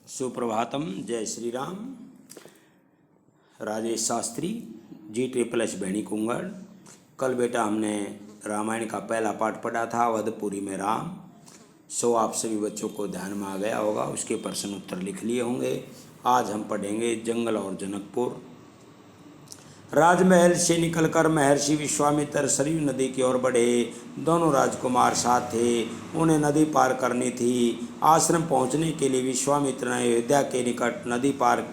सुप्रभातम। जय श्री राम। राजेश शास्त्री, G++ बेणी कुंगड़। कल बेटा हमने रामायण का पहला पाठ पढ़ा था, अवधपुरी में राम। सो आप सभी बच्चों को ध्यान में आ गया होगा, उसके प्रश्न उत्तर लिख लिए होंगे। आज हम पढ़ेंगे जंगल और जनकपुर। राजमहल से निकलकर महर्षि विश्वामित्र सरयू नदी की ओर बढ़े। दोनों राजकुमार साथ थे, उन्हें नदी पार करनी थी। आश्रम पहुंचने के लिए विश्वामित्र ने अयोध्या के निकट नदी पार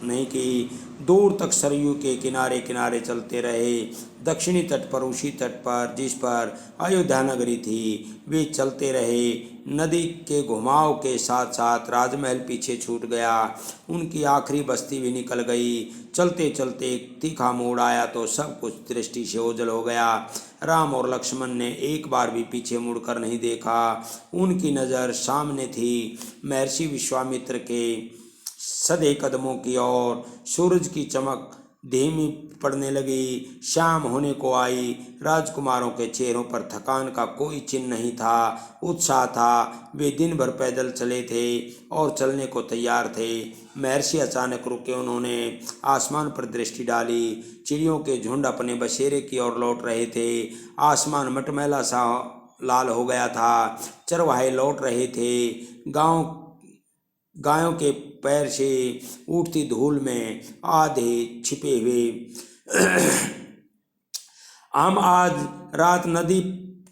नहीं की। दूर तक सरयू के किनारे किनारे चलते रहे। दक्षिणी तट पर, उसी तट पर जिस पर अयोध्या नगरी थी, वे चलते रहे। नदी के घुमाव के साथ साथ राजमहल पीछे छूट गया। उनकी आखिरी बस्ती भी निकल गई। चलते चलते एक तीखा मोड़ आया तो सब कुछ दृष्टि से ओझल हो गया। राम और लक्ष्मण ने एक बार भी पीछे मुड़कर नहीं देखा। उनकी नज़र सामने थी, महर्षि विश्वामित्र के सधे कदमों की ओर। सूरज की चमक धीमी पड़ने लगी, शाम होने को आई। राजकुमारों के चेहरों पर थकान का कोई चिन्ह नहीं था, उत्साह था। वे दिन भर पैदल चले थे और चलने को तैयार थे। महर्षि अचानक रुके। उन्होंने आसमान पर दृष्टि डाली। चिड़ियों के झुंड अपने बसेरे की ओर लौट रहे थे। आसमान मटमैला सा लाल हो गया था। चरवाहे लौट रहे थे। गायों के पैर से उठती धूल में आधे छिपे हुए। हम आज रात नदी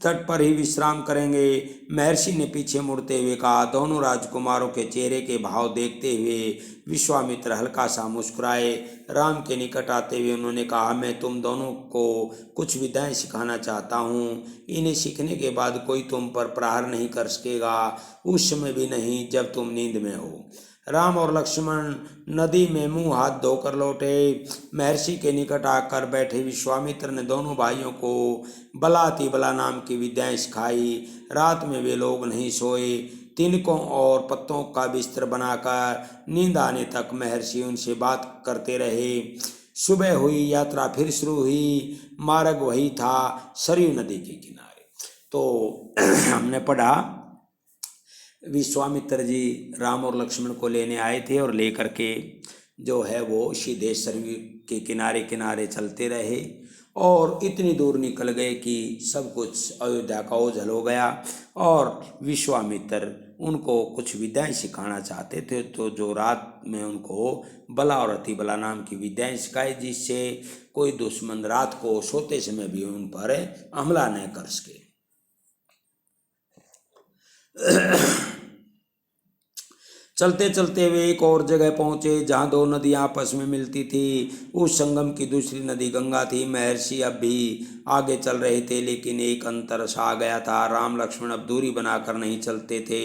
तट पर ही विश्राम करेंगे, महर्षि ने पीछे मुड़ते हुए कहा। दोनों राजकुमारों के चेहरे के भाव देखते हुए विश्वामित्र हल्का सा मुस्कुराए। राम के निकट आते हुए उन्होंने कहा, मैं तुम दोनों को कुछ विद्याएं सिखाना चाहता हूँ। इन्हें सीखने के बाद कोई तुम पर प्रहार नहीं कर सकेगा, उस समय भी नहीं जब तुम नींद में हो। राम और लक्ष्मण नदी में मुंह हाथ धोकर लौटे। महर्षि के निकट आकर बैठे विश्वामित्र ने दोनों भाइयों को बलातिबला नाम की विद्याएं सिखाई। रात में वे लोग नहीं सोए। तिनकों और पत्तों का बिस्तर बनाकर नींद आने तक महर्षि उनसे बात करते रहे। सुबह हुई, यात्रा फिर शुरू हुई। मार्ग वही था, सरयू नदी के किनारे। तो हमने पढ़ा, विश्वामित्र जी राम और लक्ष्मण को लेने आए थे और लेकर के जो है वो सीधे सरयू के किनारे किनारे चलते रहे और इतनी दूर निकल गए कि सब कुछ अयोध्या का ओझल हो गया। और विश्वामित्र उनको कुछ विद्याएं सिखाना चाहते थे, तो जो रात में उनको बला और अतिबला नाम की विद्याएं सिखाई, जिससे कोई दुश्मन रात को सोते समय भी उन पर हमला न कर सके। चलते चलते वे एक और जगह पहुंचे जहां दो नदियां आपस में मिलती थी। उस संगम की दूसरी नदी गंगा थी। महर्षि अब भी आगे चल रहे थे, लेकिन एक अंतर सा आ गया था। राम लक्ष्मण अब दूरी बनाकर नहीं चलते थे,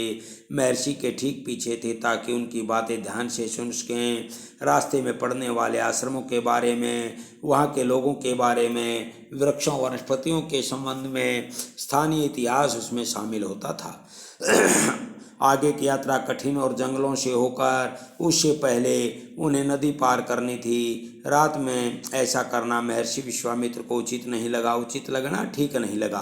महर्षि के ठीक पीछे थे, ताकि उनकी बातें ध्यान से सुन सकें। रास्ते में पड़ने वाले आश्रमों के बारे में, वहाँ के लोगों के बारे में, वृक्षों वनस्पतियों के संबंध में, स्थानीय इतिहास उसमें शामिल होता था। आगे की यात्रा कठिन और जंगलों से होकर, उससे पहले उन्हें नदी पार करनी थी। रात में ऐसा करना महर्षि विश्वामित्र को उचित नहीं लगा। उचित लगना ठीक नहीं लगा।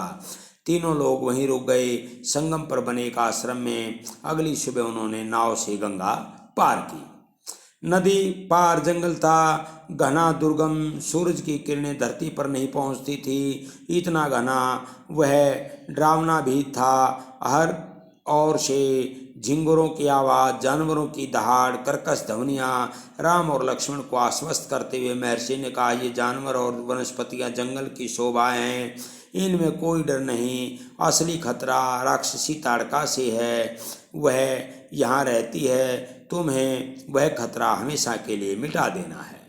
तीनों लोग वहीं रुक गए, संगम पर बने एक आश्रम में। अगली सुबह उन्होंने नाव से गंगा पार की। नदी पार जंगल था, घना दुर्गम। सूरज की किरणें धरती पर नहीं पहुंचती थी, इतना घना वह डरावना भी था। हर और से झिंगुरों की आवाज़, जानवरों की दहाड़, कर्कश ध्वनियाँ। राम और लक्ष्मण को आश्वस्त करते हुए महर्षि ने कहा, ये जानवर और वनस्पतियाँ जंगल की शोभाएँ हैं, इनमें कोई डर नहीं। असली खतरा राक्षसी ताड़का से है, वह यहाँ रहती है। तुम्हें वह खतरा हमेशा के लिए मिटा देना है।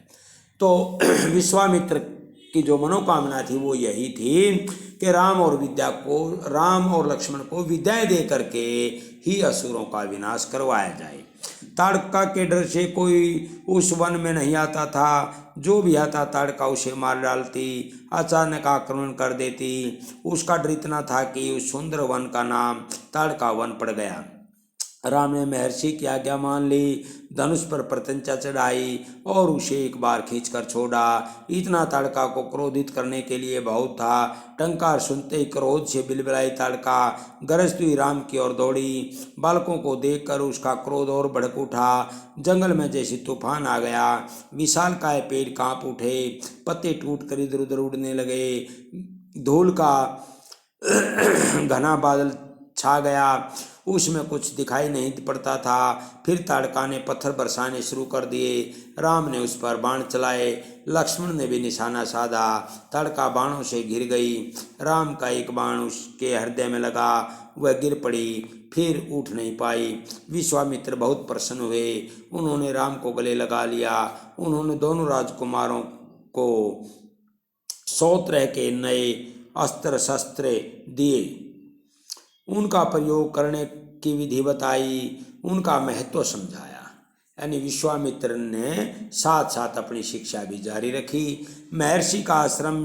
तो विश्वामित्र की जो मनोकामना थी वो यही थी कि राम और लक्ष्मण को विद्याएं दे करके ही असुरों का विनाश करवाया जाए। ताड़का के डर से कोई उस वन में नहीं आता था। जो भी आता ताड़का उसे मार डालती, अचानक आक्रमण कर देती। उसका डर इतना था कि उस सुंदर वन का नाम ताड़का वन पड़ गया। राम ने महर्षि की आज्ञा मान ली, धनुष पर प्रत्यंचा चढ़ाई और उसे एक बार खींचकर छोड़ा। इतना ताड़का को क्रोधित करने के लिए बहुत था। टंकार सुनते ही क्रोध से बिलबिलाई ताड़का गरजती हुई राम की ओर दौड़ी। बालकों को देखकर उसका क्रोध और भड़क उठा। जंगल में जैसे तूफान आ गया। विशालकाय पेड़ कांप उठे, पत्ते टूटकर इधर उधर उड़ने लगे। धूल का घना बादल छा गया, उसमें कुछ दिखाई नहीं पड़ता था। फिर ताड़का ने पत्थर बरसाने शुरू कर दिए। राम ने उस पर बाण चलाए, लक्ष्मण ने भी निशाना साधा। ताड़का बाणों से घिर गई। राम का एक बाण उसके हृदय में लगा, वह गिर पड़ी, फिर उठ नहीं पाई। विश्वामित्र बहुत प्रसन्न हुए। उन्होंने राम को गले लगा लिया। उन्होंने दोनों राजकुमारों को 100 तरह के नए अस्त्र शस्त्र दिए, उनका प्रयोग करने की विधि बताई, उनका महत्व समझाया। यानी विश्वामित्र ने साथ साथ अपनी शिक्षा भी जारी रखी। महर्षि का आश्रम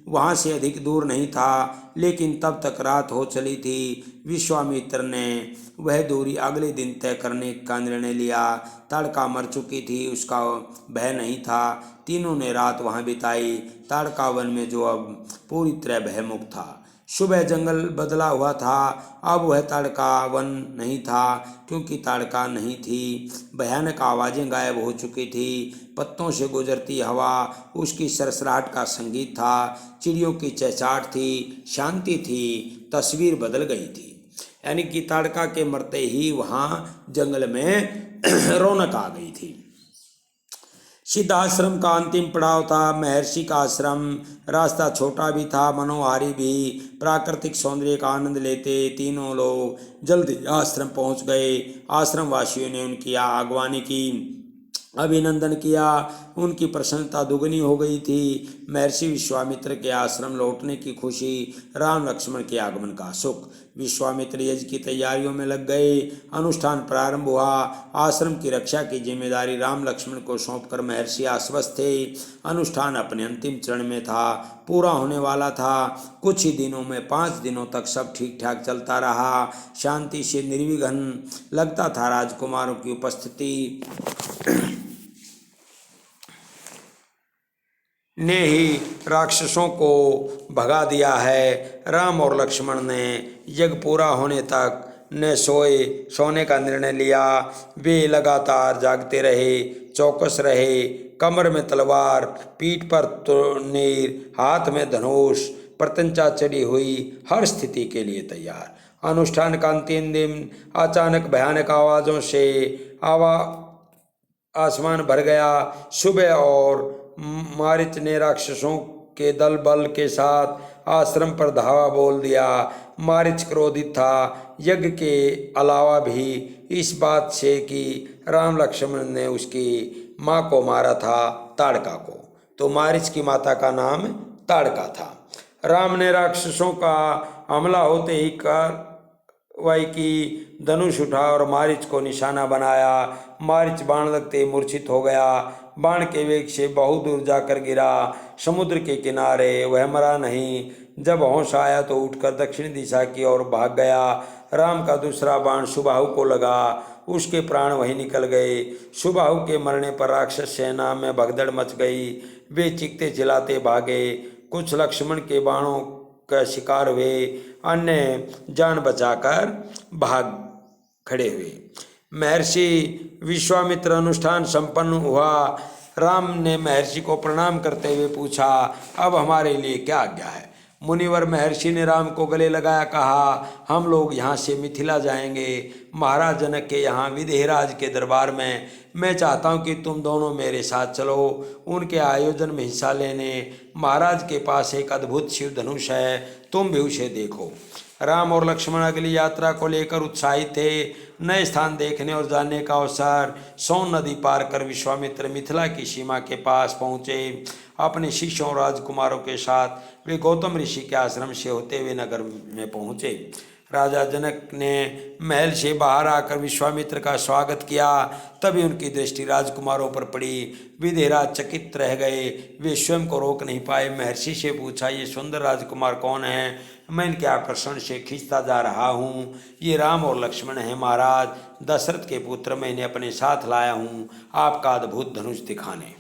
वहाँ से अधिक दूर नहीं था, लेकिन तब तक रात हो चली थी। विश्वामित्र ने वह दूरी अगले दिन तय करने का निर्णय लिया। ताड़का मर चुकी थी, उसका भय नहीं था। तीनों ने रात वहाँ बिताई। ताड़का वन में जो अब पूरी तरह भयमुक्त था। सुबह जंगल बदला हुआ था। अब वह ताड़का वन नहीं था, क्योंकि ताड़का नहीं थी। भयानक आवाज़ें गायब हो चुकी थी। पत्तों से गुजरती हवा उसकी सरसराहट का संगीत था। चिड़ियों की चहचहाट थी, शांति थी, तस्वीर बदल गई थी। यानी कि ताड़का के मरते ही वहाँ जंगल में रौनक आ गई थी। सिद्धाश्रम का अंतिम पड़ाव था महर्षि का आश्रम। रास्ता छोटा भी था, मनोहारी भी। प्राकृतिक सौंदर्य का आनंद लेते तीनों लोग जल्दी आश्रम पहुंच गए। आश्रम वासियों ने उनकी आगवानी की, अभिनंदन किया। उनकी प्रसन्नता दुगनी हो गई थी। महर्षि विश्वामित्र के आश्रम लौटने की खुशी, राम लक्ष्मण के आगमन का सुख। विश्वामित्र यज्ञ की तैयारियों में लग गए। अनुष्ठान प्रारंभ हुआ। आश्रम की रक्षा की जिम्मेदारी राम लक्ष्मण को सौंपकर महर्षि आश्वस्त थे। अनुष्ठान अपने अंतिम चरण में था, पूरा होने वाला था। कुछ ही दिनों में 5 दिनों तक सब ठीक ठाक चलता रहा। शांति से निर्विघ्न लगता था। राजकुमारों की उपस्थिति ने ही राक्षसों को भगा दिया है। राम और लक्ष्मण ने यज्ञ पूरा होने तक न सोने का निर्णय लिया। वे लगातार जागते रहे, चौकस रहे। कमर में तलवार, पीठ पर तूणीर, हाथ में धनुष, प्रत्यंचा चढ़ी हुई, हर स्थिति के लिए तैयार। अनुष्ठान का अंतिम दिन अचानक भयानक आवाज़ों से आसमान भर गया। सुबह और मारीच ने राक्षसों के दल बल के साथ आश्रम पर धावा बोल दिया। मारीच क्रोधित था, यज्ञ के अलावा भी इस बात से कि राम लक्ष्मण ने उसकी माँ को मारा था, ताड़का को। तो मारीच की माता का नाम ताड़का था। राम ने राक्षसों का हमला होते ही कार्रवाई की, धनुष उठा और मारीच को निशाना बनाया। मारीच बाण लगते ही मूर्छित हो गया। बाण के वेग से बहुत दूर जाकर गिरा, समुद्र के किनारे। वह मरा नहीं। जब होश आया तो उठकर दक्षिण दिशा की ओर भाग गया। राम का दूसरा बाण सुबाहु को लगा, उसके प्राण वहीं निकल गए। सुबाहु के मरने पर राक्षस सेना में भगदड़ मच गई। वे चीखते चिल्लाते भागे। कुछ लक्ष्मण के बाणों का शिकार हुए, अन्य जान बचाकर भाग खड़े हुए। महर्षि विश्वामित्र अनुष्ठान संपन्न हुआ। राम ने महर्षि को प्रणाम करते हुए पूछा, अब हमारे लिए क्या आज्ञा है? मुनिवर महर्षि ने राम को गले लगाया, कहा, हम लोग यहाँ से मिथिला जाएंगे, महाराज जनक के यहाँ विदेहराज के दरबार में। मैं चाहता हूँ कि तुम दोनों मेरे साथ चलो, उनके आयोजन में हिस्सा लेने। महाराज के पास एक अद्भुत शिव धनुष है, तुम भी उसे देखो। राम और लक्ष्मण अगली यात्रा को लेकर उत्साहित थे। नए स्थान देखने और जानने का अवसर। सोन नदी पार कर विश्वामित्र मिथिला की सीमा के पास पहुँचे। अपने शिष्यों और राजकुमारों के साथ वे गौतम ऋषि के आश्रम से होते हुए नगर में पहुँचे। राजा जनक ने महल से बाहर आकर विश्वामित्र का स्वागत किया। तभी उनकी दृष्टि राजकुमारों पर पड़ी। विदेहराज चकित रह गए, वे स्वयं को रोक नहीं पाए। महर्षि से पूछा, ये सुंदर राजकुमार कौन है? मैं इनके आकर्षण से खींचता जा रहा हूँ। ये राम और लक्ष्मण हैं महाराज, दशरथ के पुत्र। मैं इन्हें अपने साथ लाया हूँ आपका अद्भुत धनुष दिखाने।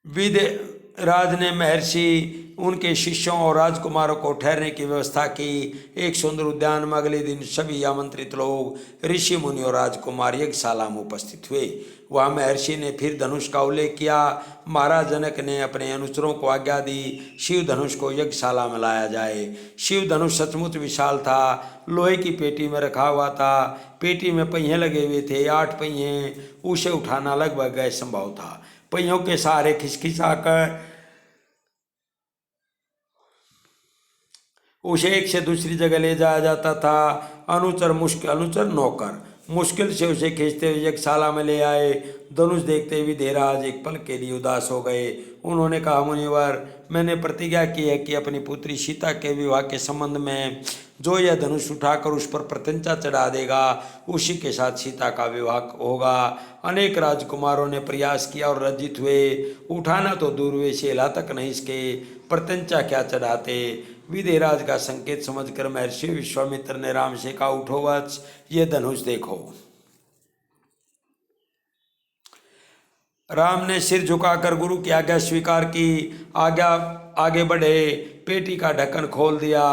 विदेहराज ने महर्षि, उनके शिष्यों और राजकुमारों को ठहरने की व्यवस्था की। एक सुंदर उद्यान में अगले दिन सभी आमंत्रित लोग, ऋषि मुनि और राजकुमार यज्ञशाला में उपस्थित हुए। वहाँ महर्षि ने फिर धनुष का उल्लेख किया। महाराज जनक ने अपने अनुचरों को आज्ञा दी, शिव धनुष को यज्ञशाला में लाया जाए। शिव धनुष सचमुच विशाल था, लोहे की पेटी में रखा हुआ था। पेटी में पहिए लगे हुए थे, 8 पहिए। उसे उठाना लगभग असंभव था। पहियों के सहारे खिसखिसाकर उसे एक से दूसरी जगह ले जाया जाता था। अनुचर नौकर मुश्किल से उसे खींचते हुए यज्ञशाला में ले आए। धनुष देखते हुए विदेहराज एक पल के लिए उदास हो गए। उन्होंने कहा, मुनिवर, मैंने प्रतिज्ञा की है कि अपनी पुत्री सीता के विवाह के संबंध में जो यह धनुष उठाकर उस पर प्रत्यंचा चढ़ा देगा, उसी के साथ सीता का विवाह होगा। अनेक राजकुमारों ने प्रयास किया और लज्जित हुए। उठाना तो दूर, वे से हिला तक नहीं इसके, प्रत्यंचा क्या चढ़ाते। विदेहराज का संकेत समझकर महर्षि विश्वामित्र ने राम से कहा, उठो वत्स, ये धनुष देखो। राम ने सिर झुकाकर गुरु की आज्ञा स्वीकार की। आगे बढ़े, पेटी का ढक्कन खोल दिया।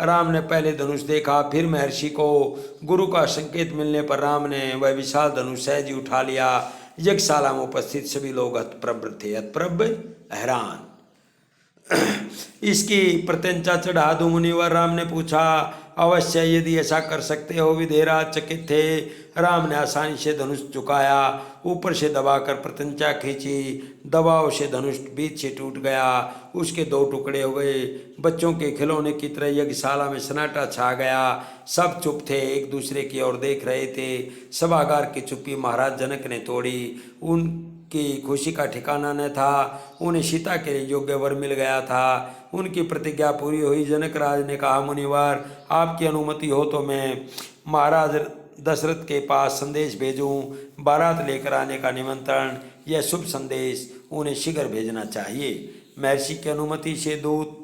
राम ने पहले धनुष देखा, फिर महर्षि को। गुरु का संकेत मिलने पर राम ने वह विशाल धनुष सहज ही उठा लिया। यज्ञशाला में उपस्थित सभी लोग हतप्रभ थे, हतप्रभ हैरान। इसकी प्रत्यंचा चढ़ा दूं मुनिवर? राम ने पूछा। अवश्य, यदि ऐसा कर सकते हो। विदेहराज चकित थे। राम ने आसानी से धनुष झुकाया, ऊपर से दबाकर प्रत्यंचा खींची। दबाव से धनुष बीच से टूट गया, उसके 2 टुकड़े हो गए। बच्चों के खिलौने की तरह यज्ञशाला में सन्नाटा छा गया। सब चुप थे, एक दूसरे की ओर देख रहे थे। सभागार की चुप्पी महाराज जनक ने तोड़ी। उनकी खुशी का ठिकाना न था। उन्हें सीता के लिए योग्य वर मिल गया था। उनकी प्रतिज्ञा पूरी हुई। जनक राज ने कहा, मुनिवर, आपकी अनुमति हो तो मैं महाराज दशरथ के पास संदेश भेजूं, बारात लेकर आने का निमंत्रण। यह शुभ संदेश उन्हें शीघ्र भेजना चाहिए। महर्षि की अनुमति से दूत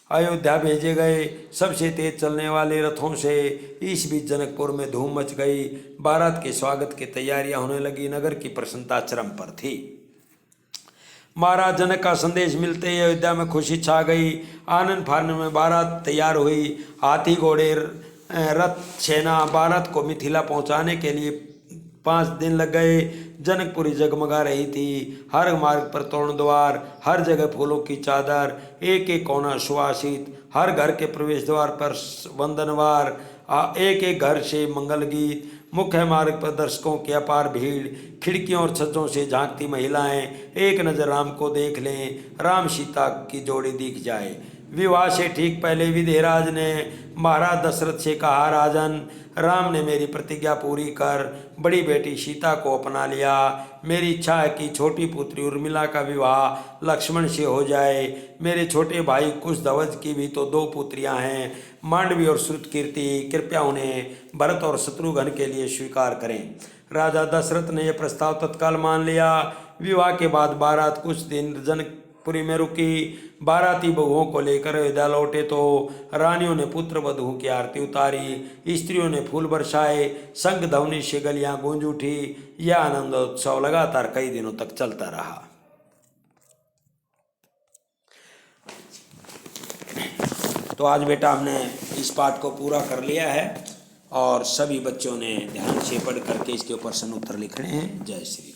अयोध्या भेजे गए, सबसे तेज चलने वाले रथों से। इस बीच जनकपुर में धूम मच गई। बारात के स्वागत की तैयारियां होने लगी। नगर की प्रसन्नता चरम पर थी। महाराज जनक का संदेश मिलते ही अयोध्या में खुशी छा गई। आनंद फानन में बारात तैयार हुई। हाथी, घोड़े, रथ, सेना बारात को मिथिला पहुंचाने के लिए 5 दिन लग गए। जनकपुरी जगमगा रही थी। हर मार्ग पर तोरण द्वार, हर जगह फूलों की चादर, एक एक कोना सुवासित। हर घर के प्रवेश द्वार पर वंदनवार, एक एक घर से मंगल गीत। मुख्य मार्ग पर दर्शकों की अपार भीड़। खिड़कियों और छज्जों से झांकती महिलाएं। एक नजर राम को देख लें, राम सीता की जोड़ी दिख जाए। विवाह से ठीक पहले विदेहराज ने महाराज दशरथ से कहा, राजन, राम ने मेरी प्रतिज्ञा पूरी कर बड़ी बेटी सीता को अपना लिया। मेरी इच्छा है कि छोटी पुत्री उर्मिला का विवाह लक्ष्मण से हो जाए। मेरे छोटे भाई कुशध्वज की भी तो 2 पुत्रियां हैं, मांडवी और श्रुतकीर्ति। कृपया उन्हें भरत और शत्रुघ्न के लिए स्वीकार करें। राजा दशरथ ने यह प्रस्ताव तत्काल मान लिया। विवाह के बाद बारात कुछ दिन जनकपुरी में रुकी। बाराती बहुओं को लेकर अयोध्या लौटे तो रानियों ने पुत्र वधू की आरती उतारी, स्त्रियों ने फूल बरसाए, शंख ध्वनि से गलियां गूंज उठी। यह आनंदोत्सव लगातार कई दिनों तक चलता रहा। तो आज बेटा हमने इस पाठ को पूरा कर लिया है और सभी बच्चों ने ध्यान से पढ़ करके इसके ऊपर प्रश्न उत्तर लिखने हैं। जय श्री